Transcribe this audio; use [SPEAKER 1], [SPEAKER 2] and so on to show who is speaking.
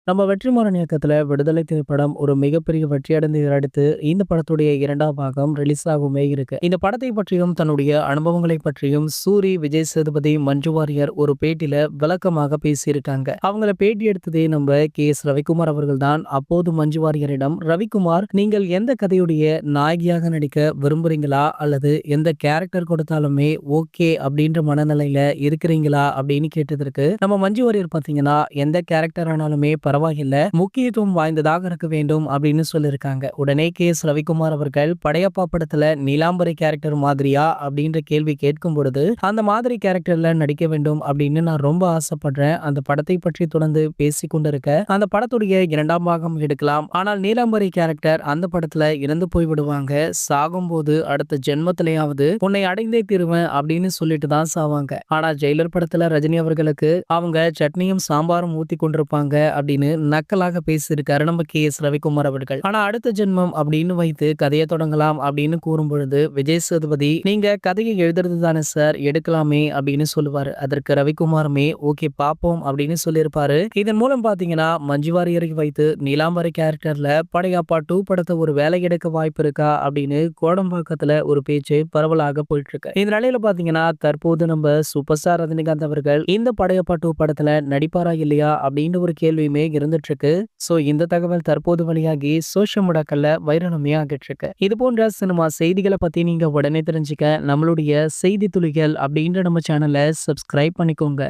[SPEAKER 1] நம்ம வெற்றிமாறன் இயக்கத்துல விடுதலை திரைப்படம் ஒரு மிகப்பெரிய வெற்றி அடைந்ததை அடுத்து இந்த படத்துடைய 2ஆம் பாகம் ரிலீஸ் ஆகுமே இருக்கு. இந்த படத்தை பற்றியும் தன்னுடைய அனுபவங்களை பற்றியும் சூரி, விஜய் சேதுபதி, மஞ்சு வாரியர் ஒரு பேட்டியில விளக்கமாக பேசியிருக்காங்க. அவங்கள பேட்டி எடுத்ததே நம்ம கே.எஸ். ரவிக்குமார் அவர்கள் தான். அப்போது மஞ்சு வாரியரிடம், ரவிக்குமார், நீங்கள் எந்த கதையுடைய நாயகியாக நடிக்க விரும்புறீங்களா அல்லது எந்த கேரக்டர் கொடுத்தாலுமே ஓகே அப்படின்ற மனநிலையில இருக்கிறீங்களா அப்படின்னு கேட்டதற்கு நம்ம மஞ்சு வாரியர் பாத்தீங்கன்னா, எந்த கேரக்டர் ஆனாலுமே பரவாயில்ல, முக்கியத்துவம் வாய்ந்ததாக இருக்க வேண்டும் அப்படின்னு சொல்லியிருக்காங்க. உடனே கே.எஸ். ரவிக்குமார் அவர்கள், படையப்பா படத்துல நீலாம்பரி கேரக்டர் மாதிரியா அப்படின்ற கேள்வி கேட்கும் பொழுது, அந்த மாதிரி கேரக்டர்ல நடிக்க வேண்டும் அப்படின்னு நான் ரொம்ப ஆசைப்படுறேன். அந்த படத்தை பற்றி தொடர்ந்து பேசிக் கொண்டிருக்க அந்த படத்துடைய 2ஆம் பாகம் எடுக்கலாம். ஆனால் நீலாம்பரி கேரக்டர் அந்த படத்துல இறந்து போய் விடுவாங்க. சாகும்போது அடுத்த ஜென்மத்திலேயாவது உன்னை அடைந்தே தீருவேன் அப்படின்னு சொல்லிட்டு தான் சாவாங்க. ஆனா ஜெயிலர் படத்துல ரஜினி அவர்களுக்கு அவங்க சட்னியும் சாம்பாரும் ஊத்தி கொண்டிருப்பாங்க அப்படின்னு நக்கலாக பேசியிருக்காரு நம்ம கே.எஸ். ரவிக்குமார் அவர்கள். ஆனா அடுத்த ஜென்மம் அப்படின்னு வைத்து கதையை தொடங்கலாம் அப்படின்னு கூறும் பொழுது விஜய் சேதுபதி, நீங்க கதையை எழுதுறது தானே சார், எடுக்கலாமே அப்படின்னு சொல்லுவாரு. அதற்கு ரவிக்குமாருமே ஓகே பாப்போம் அப்படின்னு சொல்லியிருப்பாரு. இதன் மூலம் பாத்தீங்கன்னா மஞ்சு வாரியரை வைத்து நீலாம்பரி கேரக்டர்ல படையப்பா 2 படத்தை ஒரு வேலை எடுக்க வாய்ப்பு இருக்கா அப்படின்னு கோடம்பாக்கத்துல ஒரு பேச்சு பரவலாக போயிட்டு இருக்கு. இந்த நிலையில பாத்தீங்கன்னா தற்போது நம்ம சூப்பர் ஸ்டார் ரஜினிகாந்த் அவர்கள் இந்த படையப்பா 2 படத்துல நடிப்பாரா இல்லையா அப்படின்னு ஒரு கேள்வியுமே இருந்துட்டு இருக்கு. சோ இந்த தகவல் தற்போது வெளியாகி சோஷியல் மீடியாக்கள்ல வைரலுமே ஆகிட்டு இருக்கு. இது போன்ற சினிமா செய்திகளை பத்தி நீங்க உடனே தெரிஞ்சுக்க நம்மளுடைய செய்தி துளிகள் அப்படின்ற நம்ம சேனலை சப்ஸ்கிரைப் பண்ணிக்கோங்க.